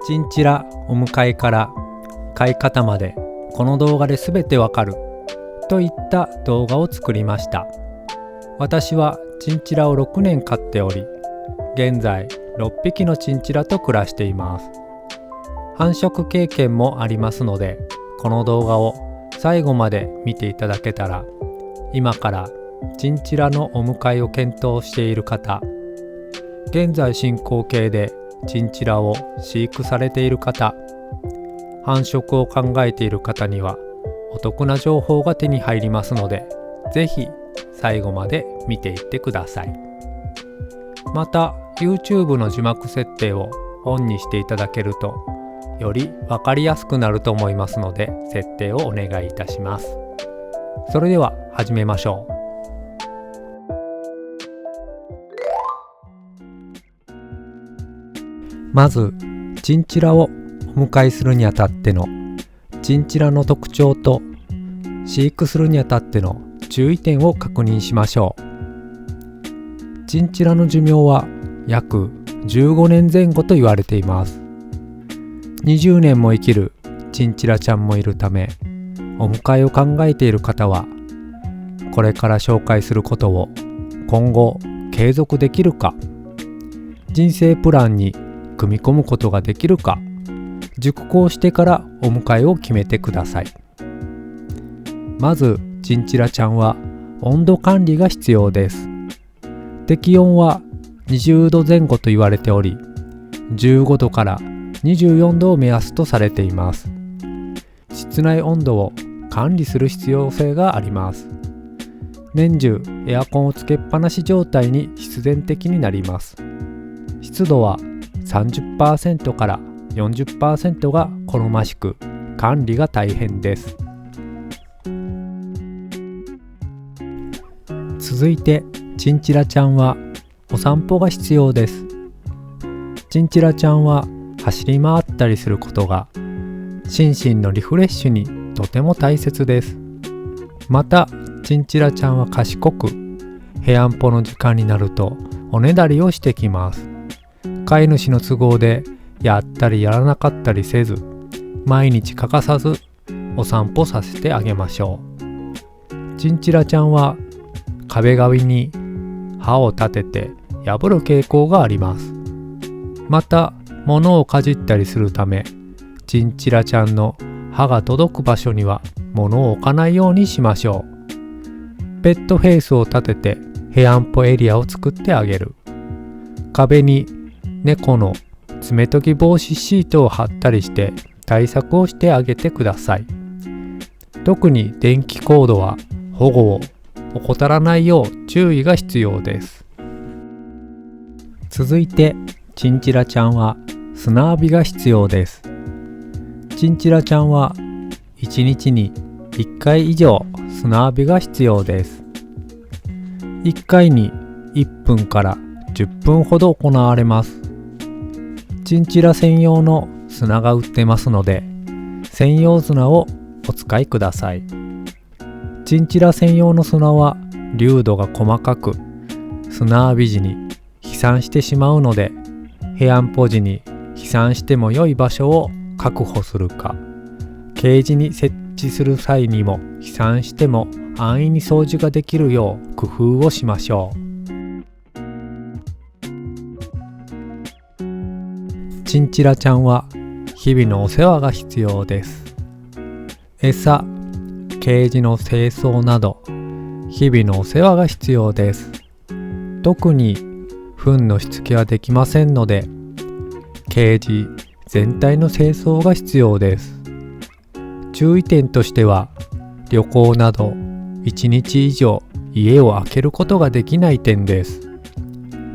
チンチラお迎えから飼い方までこの動画で全てわかるといった動画を作りました。私はチンチラを6年飼っており、現在6匹のチンチラと暮らしています。繁殖経験もありますので、この動画を最後まで見ていただけたら、今からチンチラのお迎えを検討している方、現在進行形でチンチラを飼育されている方、繁殖を考えている方にはお得な情報が手に入りますので、ぜひ最後まで見ていってください。また YouTube の字幕設定をオンにしていただけるとより分かりやすくなると思いますので、設定をお願いいたします。それでは始めましょう。まずチンチラをお迎えするにあたってのチンチラの特徴と飼育するにあたっての注意点を確認しましょう。チンチラの寿命は約15年前後と言われています。20年も生きるチンチラちゃんもいるため、お迎えを考えている方はこれから紹介することを今後継続できるか、人生プランに組み込むことができるか、熟考してからお迎えを決めてください。まずチンチラちゃんは温度管理が必要です。適温は20度前後と言われており、15度から24度を目安とされています。室内温度を管理する必要性があります。年中エアコンをつけっぱなし状態に必然的になります。湿度は 30% から 40% が好ましく、管理が大変です。続いてチンチラちゃんはお散歩が必要です。チンチラちゃんは走り回ったりすることが心身のリフレッシュにとても大切です。またチンチラちゃんは賢く、へやんぽの時間になるとおねだりをしてきます。飼い主の都合でやったりやらなかったりせず、毎日欠かさずお散歩させてあげましょう。チンチラちゃんは壁紙に歯を立てて破る傾向があります。また物をかじったりするため、チンチラちゃんの歯が届く場所には物を置かないようにしましょう。ペットフェイスを立ててへやんぽエリアを作ってあげる。壁に猫の爪研ぎ防止シートを貼ったりして対策をしてあげてください。特に電気コードは保護を怠らないよう注意が必要です。続いてチンチラちゃんは砂浴びが必要です。チンチラちゃんは1日に1回以上砂浴びが必要です。1回に1分から10分ほど行われます。チンチラ専用の砂が売ってますので、専用砂をお使いください。チンチラ専用の砂は粒度が細かく、砂浴び時に飛散してしまうので、へやんぽ時に飛散しても良い場所を確保するか、ケージに設置する際にも飛散しても安易に掃除ができるよう工夫をしましょう。チンチラちゃんは日々のお世話が必要です。餌、ケージの清掃など日々のお世話が必要です。特に糞のしつけはできませんので、ケージ全体の清掃が必要です。注意点としては、旅行など1日以上家を空けることができない点です。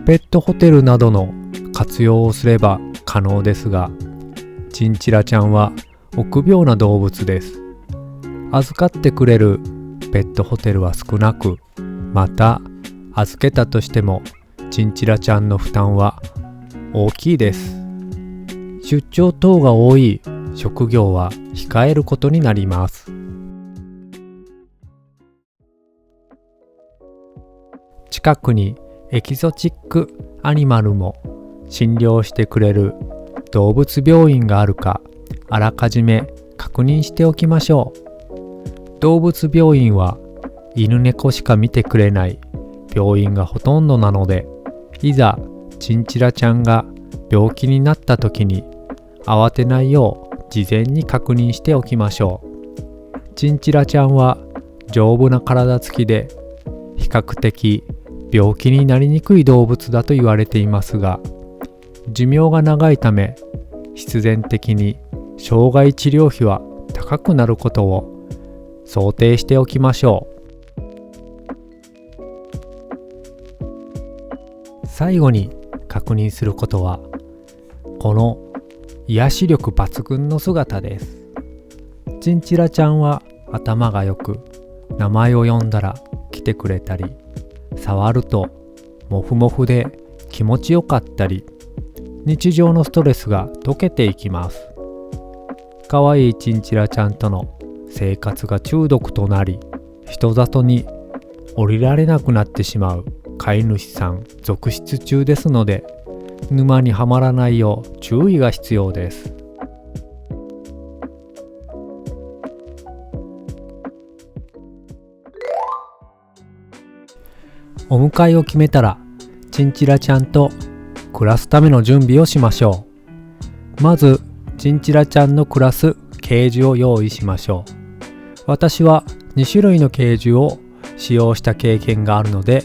ペットホテルなどの活用をすれば可能ですが、チンチラちゃんは臆病な動物です。預かってくれるペットホテルは少なく、また預けたとしてもチンチラちゃんの負担は大きいです。出張等が多い職業は控えることになります。近くにエキゾチックアニマルも診療してくれる動物病院があるかあらかじめ確認しておきましょう。動物病院は犬猫しか見てくれない病院がほとんどなので、いざチンチラちゃんが病気になった時に慌てないよう事前に確認しておきましょう。チンチラちゃんは丈夫な体つきで比較的病気になりにくい動物だと言われていますが、寿命が長いため必然的に障害治療費は高くなることを想定しておきましょう。最後に確認することは、この癒し力抜群の姿です。チンチラちゃんは頭がよく、名前を呼んだら来てくれたり、触るとモフモフで気持ちよかったり、日常のストレスが解けていきます。かわいいチンチラちゃんとの生活が中毒となり、人里に降りられなくなってしまう飼い主さん続出中ですので、沼にはまらないよう注意が必要です。お迎えを決めたら、チンチラちゃんと暮らすための準備をしましょう。まずチンチラちゃんの暮らすケージを用意しましょう。私は2種類のケージを使用した経験があるので、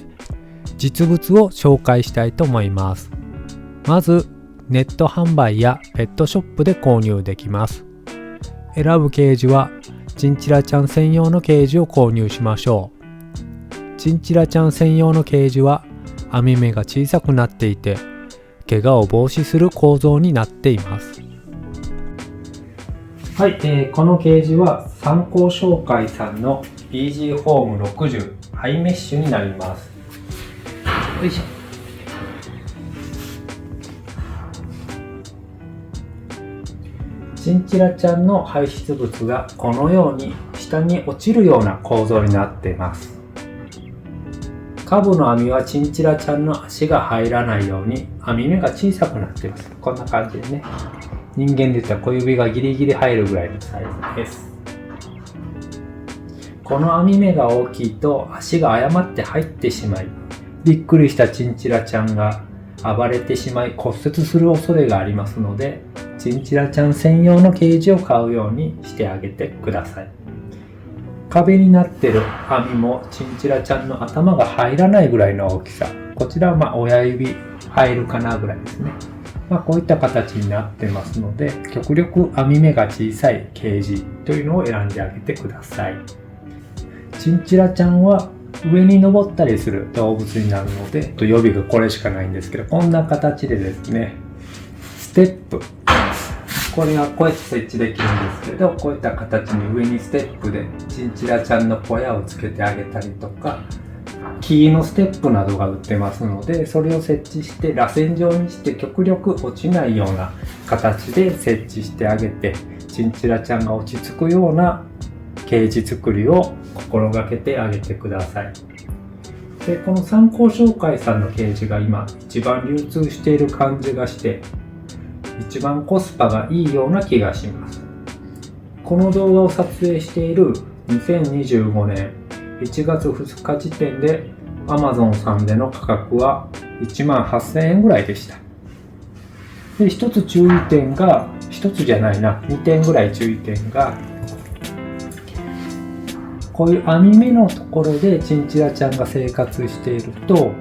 実物を紹介したいと思います。まずネット販売やペットショップで購入できます。選ぶケージはチンチラちゃん専用のケージを購入しましょう。チンチラちゃん専用のケージは網目が小さくなっていて、怪我を防止する構造になっています。はい、このケージは参考紹介さんの EG ホーム60ハイメッシュになります。よいしょ。チンチラちゃんの排出物がこのように下に落ちるような構造になっています。下部の網はチンチラちゃんの足が入らないように網目が小さくなっています。こんな感じでね、人間で言ったら小指がギリギリ入るぐらいのサイズです。この網目が大きいと足が誤って入ってしまい、びっくりしたチンチラちゃんが暴れてしまい骨折する恐れがありますので、チンチラちゃん専用のケージを買うようにしてあげてください。壁になっている網もチンチラちゃんの頭が入らないぐらいの大きさ、こちらは親指入るかなぐらいですね。こういった形になってますので、極力網目が小さいケージというのを選んであげてください。チンチラちゃんは上に登ったりする動物になるので、予備がこれしかないんですけど、こんな形でですね、ステップ、これはこうやって設置できるんですけど、こういった形に上にステップでチンチラちゃんの小屋をつけてあげたりとか、木のステップなどが売ってますので、それを設置して螺旋状にして極力落ちないような形で設置してあげて、チンチラちゃんが落ち着くようなケージ作りを心がけてあげてください。で、この参考紹介さんのケージが今一番流通している感じがして、一番コスパがいいような気がします。この動画を撮影している2025年1月2日時点で Amazon さんでの価格は 18,000 円ぐらいでした。で、一つ注意点が、一つじゃないな、2点ぐらい注意点が、こういう網目のところでチンチラちゃんが生活していると、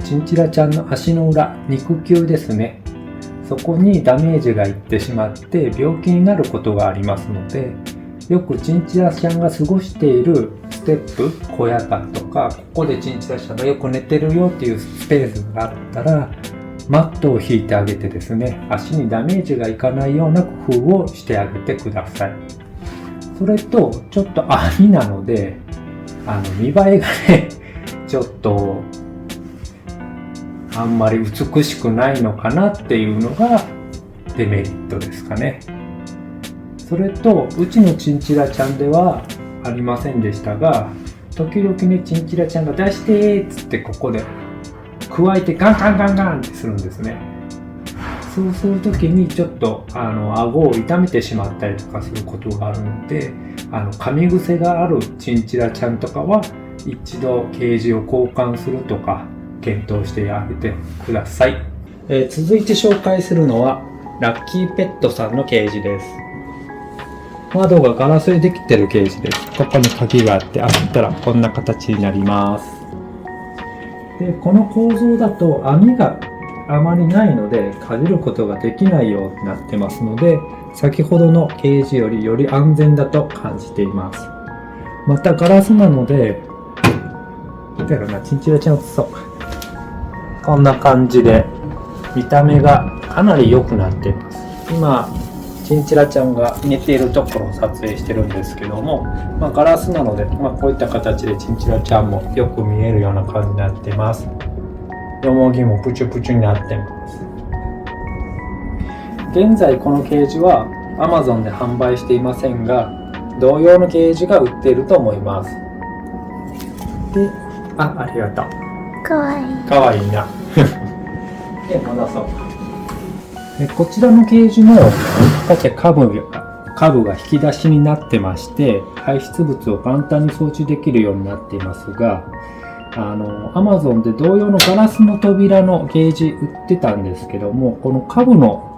チンチラちゃんの足の裏、肉球ですね、そこにダメージがいってしまって病気になることがありますので、よくチンチラちゃんが過ごしているステップ、小屋だとか、ここでチンチラちゃんがよく寝てるよっていうスペースがあったら、マットを引いてあげてですね、足にダメージがいかないような工夫をしてあげてください。それと、ちょっと網なので、見栄えがね、ちょっとあんまり美しくないのかなっていうのがデメリットですかね。それと、うちのチンチラちゃんではありませんでしたが、時々ね、チンチラちゃんが出してーっつってここで加えてガンガンガンガンってするんですね。そうするときにちょっと顎を痛めてしまったりとかすることがあるので、噛み癖があるチンチラちゃんとかは一度ケージを交換するとか検討してあげてください。続いて紹介するのはラッキーペットさんのケージです。窓がガラスでできてるケージです。ここに鍵があって開けたらこんな形になります。でこの構造だと網があまりないのでかじることができないようになってますので、先ほどのケージより安全だと感じています。またガラスなので、チンチラちゃん映そう。こんな感じで見た目がかなり良くなっています。今チンチラちゃんが寝ているところを撮影してるんですけども、ガラスなので、こういった形でチンチラちゃんもよく見えるような感じになっています。よもぎもプチュプチュになってます。現在このケージは Amazon で販売していませんが、同様のケージが売っていると思います。で、ありがとう。かわいい。かわいいな。で、戻そう。でこちらのケージも下部が引き出しになってまして、排出物を簡単に掃除できるようになっていますが、Amazon で同様のガラスの扉のケージ売ってたんですけども、この下部の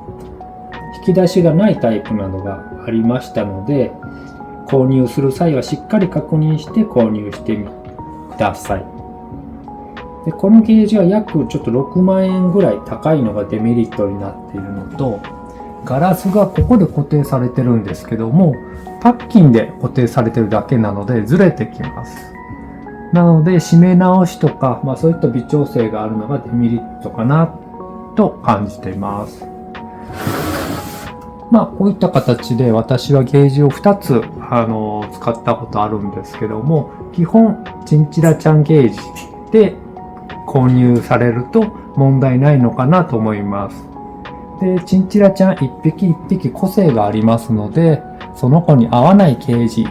引き出しがないタイプなどがありましたので、購入する際はしっかり確認して購入してください。でこのケージは約ちょっと6万円ぐらい高いのがデメリットになっているのと、ガラスがここで固定されてるんですけども、パッキンで固定されてるだけなのでずれてきます。なので締め直しとか、そういった微調整があるのがデメリットかなと感じています。こういった形で私はゲージを2つ使ったことあるんですけども、基本チンチラちゃんゲージで購入されると問題ないのかなと思います。で、チンチラちゃん一匹一匹個性がありますので、その子に合わないケージ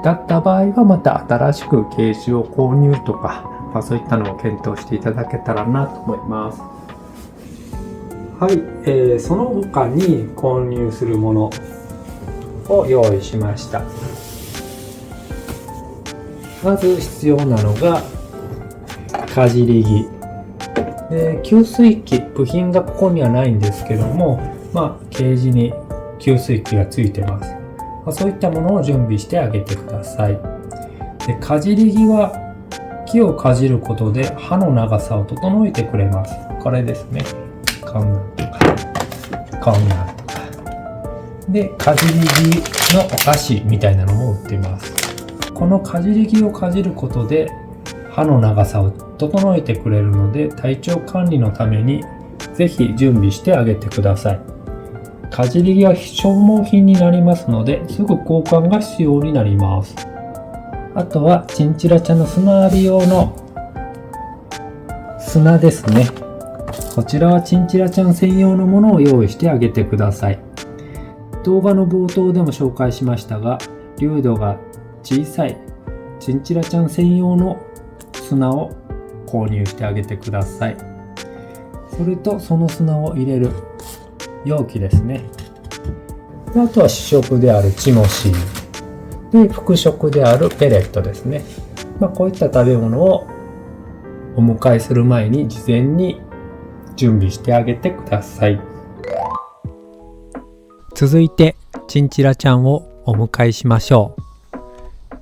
だった場合はまた新しくケージを購入とか、そういったのを検討していただけたらなと思います。はい、その他に購入するものを用意しました。まず必要なのがかじり機で、給水器、部品がここにはないんですけども、ケージに給水器がついてます。そういったものを準備してあげてください。で、かじり機は木をかじることで刃の長さを整えてくれます。これですね。こんなんとか、こんなんとか。で、かじり機のお菓子みたいなのも売ってます。このかじり機をかじることで刃の長さを整えてくれるので、体調管理のためにぜひ準備してあげてください。かじり機は消耗品になりますので、すぐ交換が必要になります。あとはチンチラちゃんの砂浴び用の砂ですね。こちらはチンチラちゃん専用のものを用意してあげてください。動画の冒頭でも紹介しましたが、粒度が小さいチンチラちゃん専用の砂を購入してあげてください。それとその砂を入れる容器ですね。であとは主食であるチモシーで、副食であるペレットですね。こういった食べ物をお迎えする前に事前に準備してあげてください。続いてチンチラちゃんをお迎えしましょ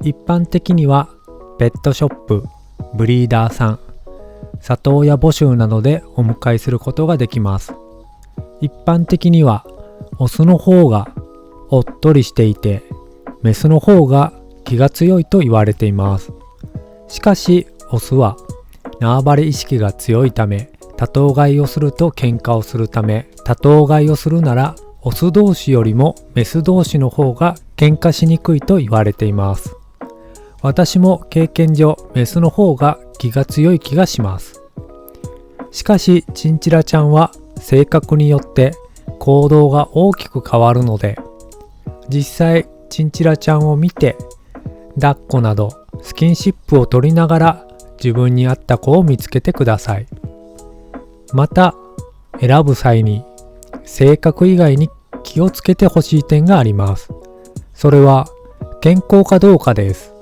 う。一般的にはペットショップ、ブリーダーさん、里親募集などでお迎えすることができます。一般的にはオスの方がおっとりしていて、メスの方が気が強いと言われています。しかしオスは縄張り意識が強いため、多頭飼いをすると喧嘩をするため、多頭飼いをするならオス同士よりもメス同士の方が喧嘩しにくいと言われています。私も経験上メスの方が気が強い気がします。しかしチンチラちゃんは性格によって行動が大きく変わるので、実際チンチラちゃんを見て抱っこなどスキンシップを取りながら自分に合った子を見つけてください。また選ぶ際に性格以外に気をつけてほしい点があります。それは健康かどうかです。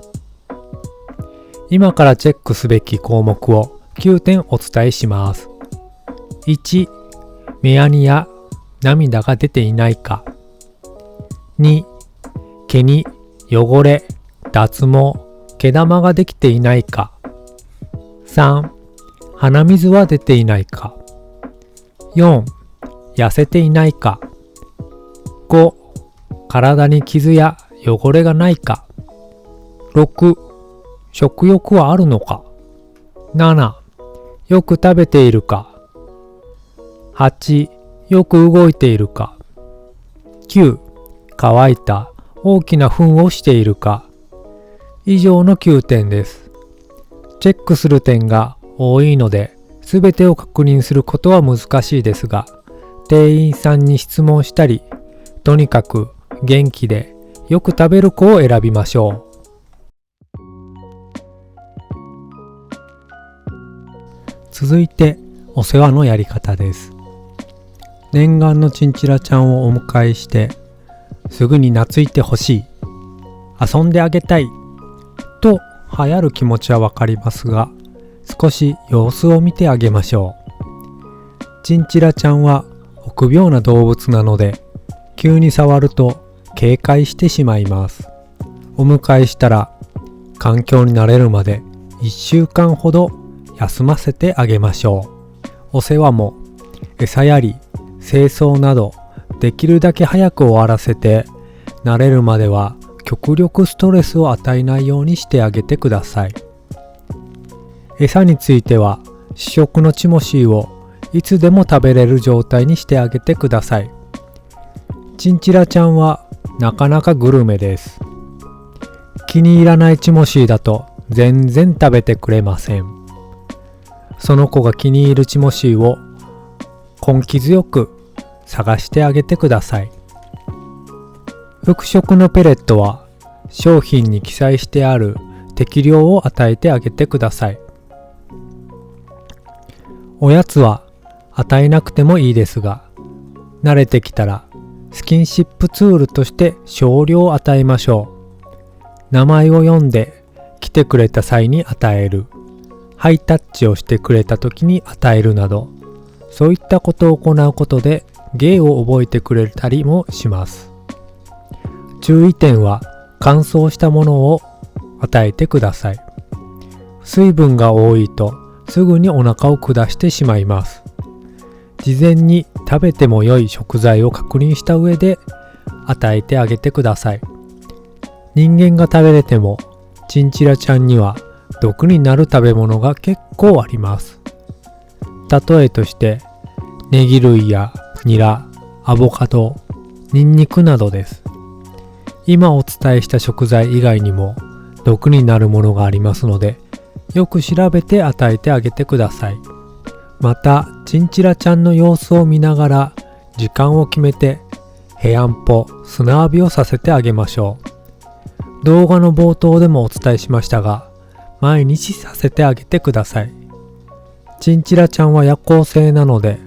今からチェックすべき項目を9点お伝えします。1、目やにや涙が出ていないか。2、毛に汚れ、脱毛、毛玉ができていないか。3、鼻水は出ていないか。4、痩せていないか。5、体に傷や汚れがないか。6、食欲はあるのか。7、よく食べているか。8、よく動いているか。9、乾いた大きな糞をしているか。以上の9点です。チェックする点が多いので、すべてを確認することは難しいですが、店員さんに質問したり、とにかく元気でよく食べる子を選びましょう。続いてお世話のやり方です。念願のチンチラちゃんをお迎えしてすぐに懐いてほしい、遊んであげたいと流行る気持ちはわかりますが、少し様子を見てあげましょう。チンチラちゃんは臆病な動物なので、急に触ると警戒してしまいます。お迎えしたら環境に慣れるまで1週間ほど休ませてあげましょう。お世話も餌やり、清掃などできるだけ早く終わらせて、慣れるまでは極力ストレスを与えないようにしてあげてください。餌については主食のチモシーをいつでも食べれる状態にしてあげてください。チンチラちゃんはなかなかグルメです。気に入らないチモシーだと全然食べてくれません。その子が気に入るチモシーを根気強く探してあげてください。服食のペレットは商品に記載してある適量を与えてあげてください。おやつは与えなくてもいいですが、慣れてきたらスキンシップツールとして少量与えましょう。名前を読んで来てくれた際に与える、ハイタッチをしてくれた時に与えるなど、そういったことを行うことで芸を覚えてくれたりもします。注意点は乾燥したものを与えてください。水分が多いとすぐにお腹を下してしまいます。事前に食べても良い食材を確認した上で与えてあげてください。人間が食べれてもチンチラちゃんには毒になる食べ物が結構あります。例えとしてネギ類やニラ、アボカド、ニンニクなどです。今お伝えした食材以外にも毒になるものがありますので、よく調べて与えてあげてください。またチンチラちゃんの様子を見ながら時間を決めてへやんぽ、砂浴びをさせてあげましょう。動画の冒頭でもお伝えしましたが、毎日させてあげてください。チンチラちゃんは夜行性なので、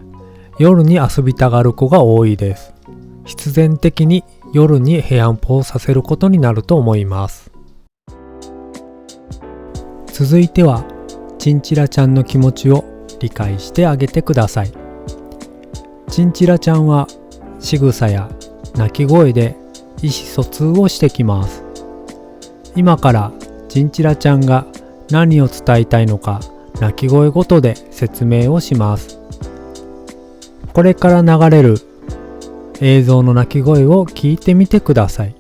夜に遊びたがる子が多いです。必然的に夜にへやんぽをさせることになると思います。続いては、チンチラちゃんの気持ちを理解してあげてください。チンチラちゃんは仕草や鳴き声で意思疎通をしてきます。今からチンチラちゃんが何を伝えたいのか鳴き声ごとで説明をします。これから流れる映像の鳴き声を聞いてみてください。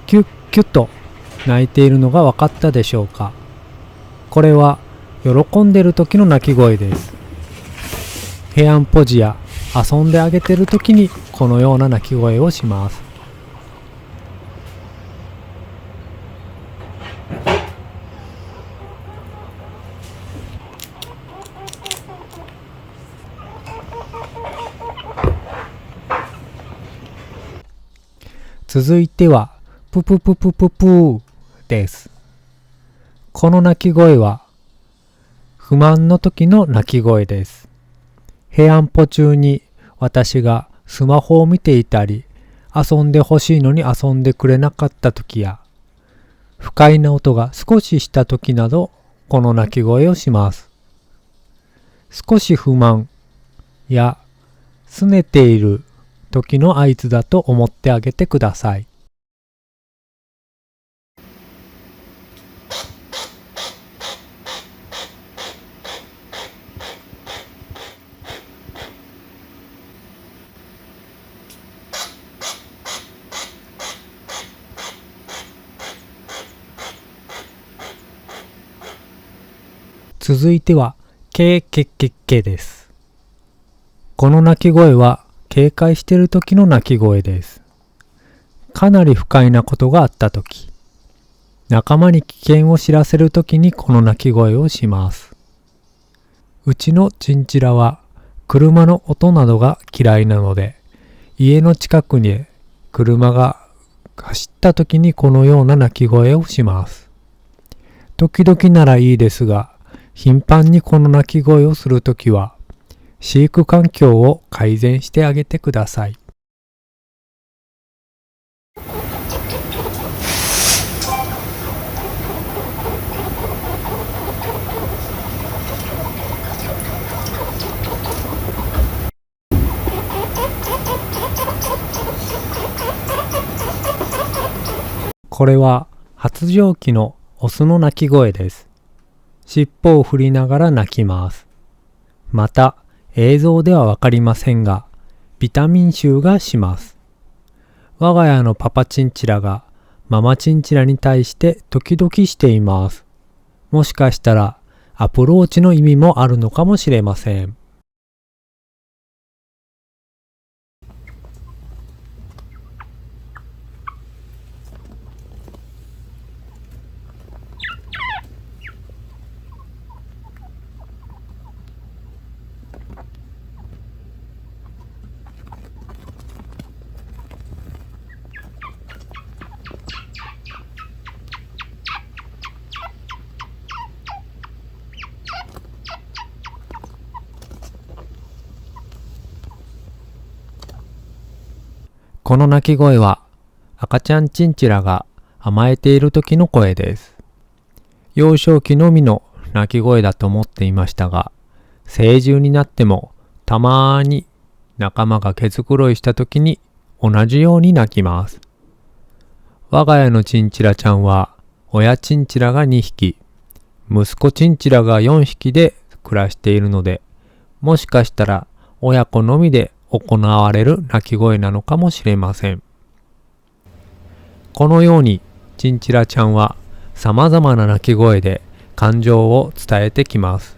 キュッキュッと鳴いているのが分かったでしょうか。これは喜んでる時の鳴き声です。へやんぽ時や遊んであげてる時にこのような鳴き声をします。続いてはププププププーです。この鳴き声は不満の時の鳴き声です。平安歩中に私がスマホを見ていたり、遊んでほしいのに遊んでくれなかった時や、不快な音が少しした時など、この鳴き声をします。少し不満や拗ねている時の合図だと思ってあげてください。続いては、ケーケッケッケです。この鳴き声は警戒している時の鳴き声です。かなり不快なことがあった時、仲間に危険を知らせる時にこの鳴き声をします。うちのチンチラは車の音などが嫌いなので、家の近くに車が走った時にこのような鳴き声をします。時々ならいいですが、頻繁にこの鳴き声をするときは、飼育環境を改善してあげてください。これは発情期のオスの鳴き声です。尻尾を振りながら鳴きます。また、映像ではわかりませんが、ビタミン臭がします。我が家のパパチンチラがママチンチラに対してドキドキしています。もしかしたらアプローチの意味もあるのかもしれません。この鳴き声は赤ちゃんチンチラが甘えている時の声です。幼少期のみの鳴き声だと思っていましたが、成獣になってもたまーに仲間が毛づくろいした時に同じように鳴きます。我が家のチンチラちゃんは親チンチラが2匹、息子チンチラが4匹で暮らしているので、もしかしたら親子のみで行われる鳴き声なのかもしれません。このようにチンチラちゃんは様々な鳴き声で感情を伝えてきます。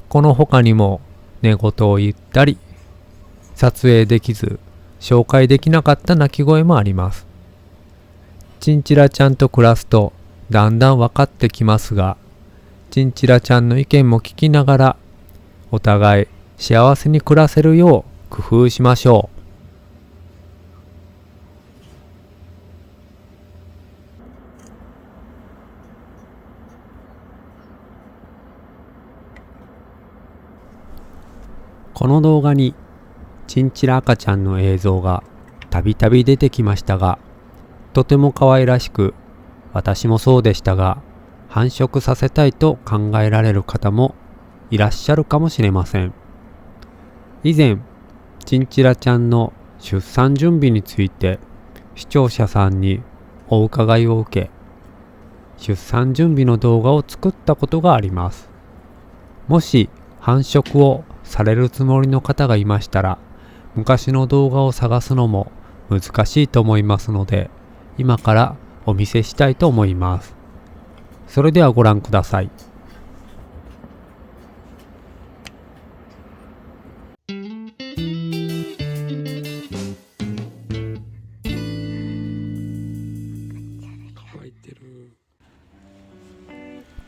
この他にも寝言を言ったり、撮影できず紹介できなかった鳴き声もあります。チンチラちゃんと暮らすとだんだん分かってきますが、チンチラちゃんの意見も聞きながらお互い幸せに暮らせるよう工夫しましょう。この動画にチンチラ赤ちゃんの映像がたびたび出てきましたが、とても可愛らしく、私もそうでしたが、繁殖させたいと考えられる方もいらっしゃるかもしれません。以前、チンチラちゃんの出産準備について視聴者さんにお伺いを受け、出産準備の動画を作ったことがあります。もし繁殖をされるつもりの方がいましたら、昔の動画を探すのも難しいと思いますので、今からお見せしたいと思います。それではご覧ください。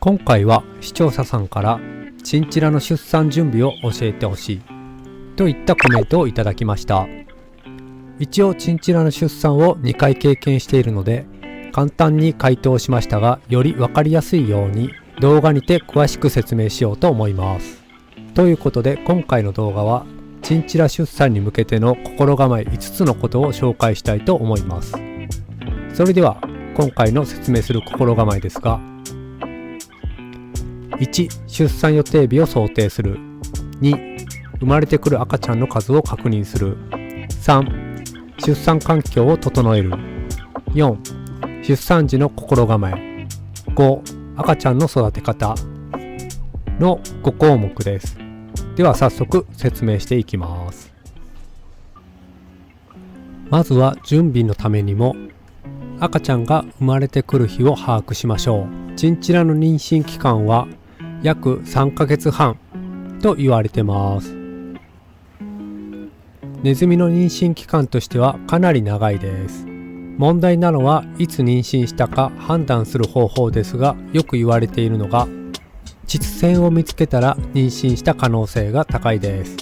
今回は視聴者さんからチンチラの出産準備を教えてほしいといったコメントをいただきました。一応チンチラの出産を2回経験しているので簡単に回答しましたが、より分かりやすいように動画にて詳しく説明しようと思います。ということで今回の動画はチンチラ出産に向けての心構え5つのことを紹介したいと思います。それでは今回の説明する心構えですが、1、出産予定日を想定する。2、生まれてくる赤ちゃんの数を確認する。3、出産環境を整える。4、出産時の心構え。5、赤ちゃんの育て方の5項目です。では早速説明していきます。まずは準備のためにも赤ちゃんが生まれてくる日を把握しましょう。チンチラの妊娠期間は約3ヶ月半と言われてます。ネズミの妊娠期間としてはかなり長いです。問題なのはいつ妊娠したか判断する方法ですが、よく言われているのが膣腺を見つけたら妊娠した可能性が高いです。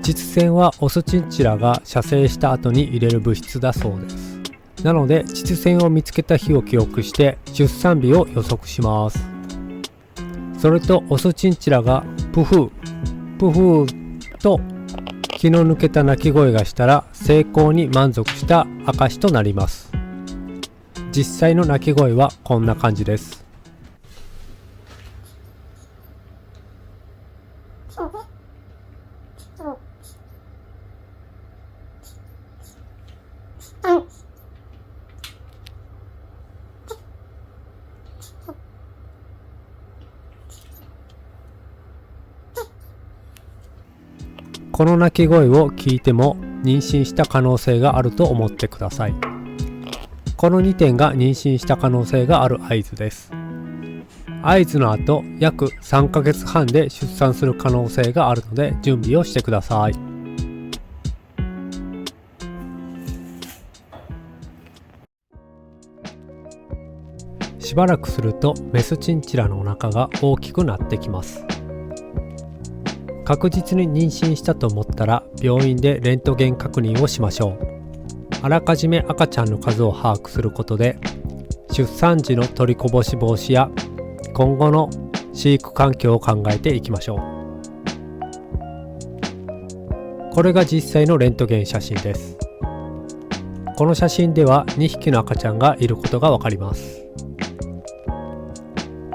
膣腺はオスチンチラが射精した後に入れる物質だそうです。なので膣腺を見つけた日を記憶して出産日を予測します。それとオスチンチラがプフープフーと気の抜けた鳴き声がしたら成功に満足した証となります。実際の鳴き声はこんな感じです。この鳴き声を聞いても妊娠した可能性があると思ってください。この2点が妊娠した可能性がある合図です。合図の後約3ヶ月半で出産する可能性があるので準備をしてください。しばらくするとメスチンチラのお腹が大きくなってきます。確実に妊娠したと思ったら病院でレントゲン確認をしましょう。あらかじめ赤ちゃんの数を把握することで出産時の取りこぼし防止や今後の飼育環境を考えていきましょう。これが実際のレントゲン写真です。この写真では2匹の赤ちゃんがいることがわかります。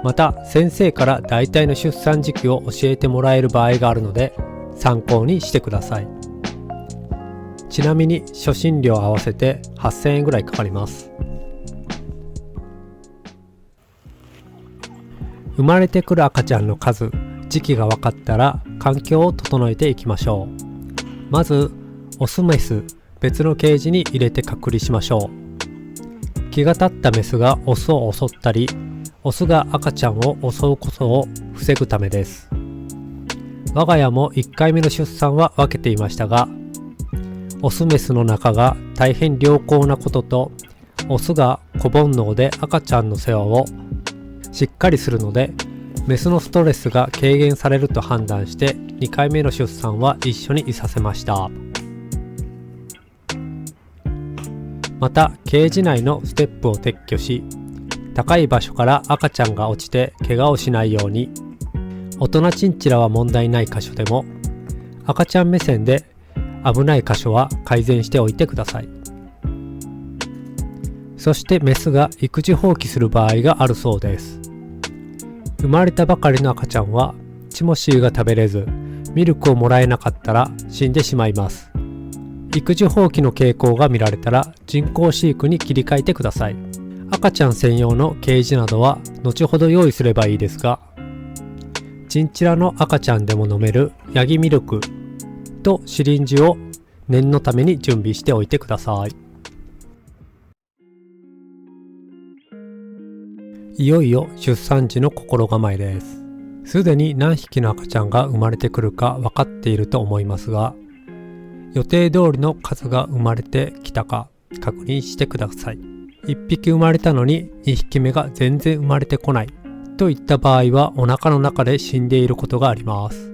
また先生から大体の出産時期を教えてもらえる場合があるので参考にしてください。ちなみに初診料合わせて8000円ぐらいかかります。生まれてくる赤ちゃんの数、時期が分かったら環境を整えていきましょう。まずオスメス別のケージに入れて隔離しましょう。気が立ったメスがオスを襲ったりオスが赤ちゃんを襲うことを防ぐためです。我が家も1回目の出産は分けていましたが、オスメスの仲が大変良好なことと、オスが子煩悩で赤ちゃんの世話をしっかりするので、メスのストレスが軽減されると判断して2回目の出産は一緒にいさせました。またケージ内のステップを撤去し、高い場所から赤ちゃんが落ちて怪我をしないように、大人チンチラは問題ない箇所でも赤ちゃん目線で危ない箇所は改善しておいてください。そしてメスが育児放棄する場合があるそうです。生まれたばかりの赤ちゃんは血も汁が食べれずミルクをもらえなかったら死んでしまいます。育児放棄の傾向が見られたら人工飼育に切り替えてください。赤ちゃん専用のケージなどは後ほど用意すればいいですが、チンチラの赤ちゃんでも飲めるヤギミルクとシリンジを念のために準備しておいてください。いよいよ出産時の心構えです。すでに何匹の赤ちゃんが生まれてくるか分かっていると思いますが、予定通りの数が生まれてきたか確認してください。1匹生まれたのに2匹目が全然生まれてこないといった場合はお腹の中で死んでいることがあります。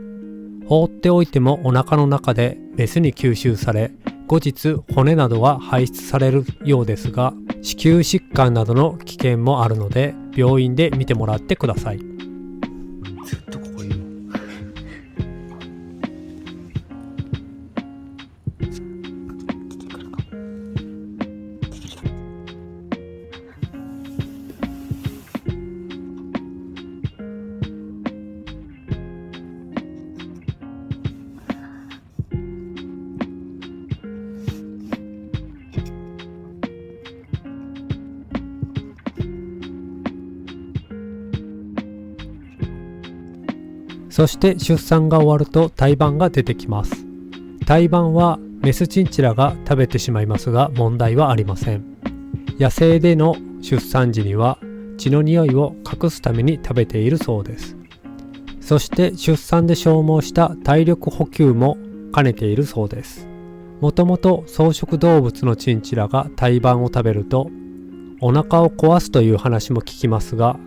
放っておいてもお腹の中でメスに吸収され後日骨などが排出されるようですが、子宮疾患などの危険もあるので病院で見てもらってください。ずっとここいるの。そして出産が終わると胎盤が出てきます。胎盤はメスチンチラが食べてしまいますが問題はありません。野生での出産時には血の匂いを隠すために食べているそうです。そして出産で消耗した体力補給も兼ねているそうです。もともと草食動物のチンチラが胎盤を食べるとお腹を壊すという話も聞きますが、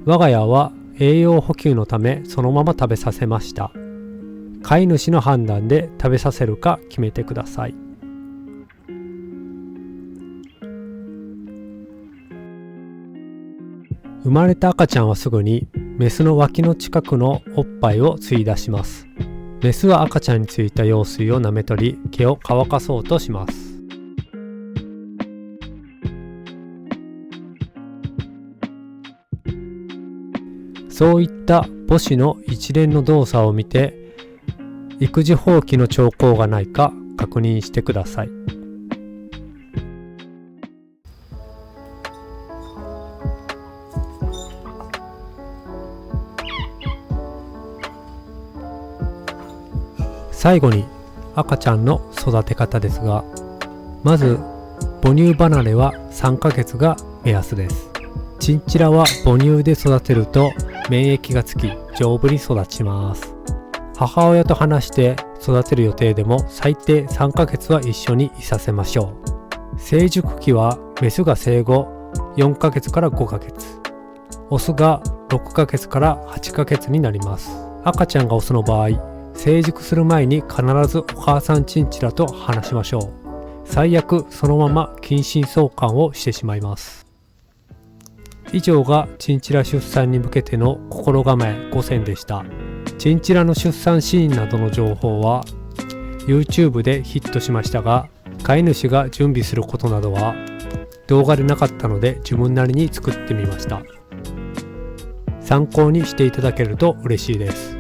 我が家は栄養補給のためそのまま食べさせました。飼い主の判断で食べさせるか決めてください。生まれた赤ちゃんはすぐにメスの脇の近くのおっぱいを吸い出します。メスは赤ちゃんについた羊水を舐め取り、毛を乾かそうとします。そういった母子の一連の動作を見て、育児放棄の兆候がないか確認してください。最後に赤ちゃんの育て方ですが、まず母乳離れは3ヶ月が目安です。チンチラは母乳で育てると免疫がつき丈夫に育ちます。母親と話して育てる予定でも最低3ヶ月は一緒にいさせましょう。成熟期はメスが生後4ヶ月から5ヶ月、オスが6ヶ月から8ヶ月になります。赤ちゃんがオスの場合、成熟する前に必ずお母さんチンチラと話しましょう。最悪そのまま近親相関をしてしまいます。以上がチンチラ出産に向けての心構え5選でした。チンチラの出産シーンなどの情報は YouTube でヒットしましたが、飼い主が準備することなどは動画でなかったので自分なりに作ってみました。参考にしていただけると嬉しいです。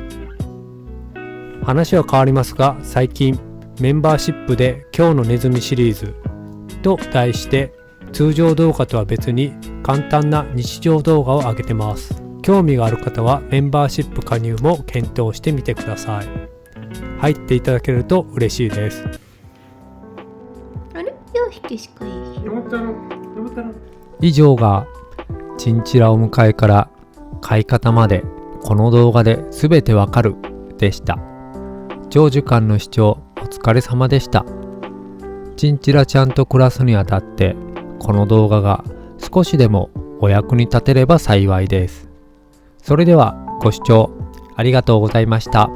話は変わりますが、最近メンバーシップで今日のネズミシリーズと題して通常動画とは別に簡単な日常動画を上げてます。興味がある方はメンバーシップ加入も検討してみてください。入っていただけると嬉しいです。あれ4匹しかいい。以上がチンチラお迎えから飼い方までこの動画で全てわかるでした。長時間の視聴お疲れ様でした。チンチラちゃんと暮らすにあたってこの動画が少しでもお役に立てれば幸いです。それではご視聴ありがとうございました。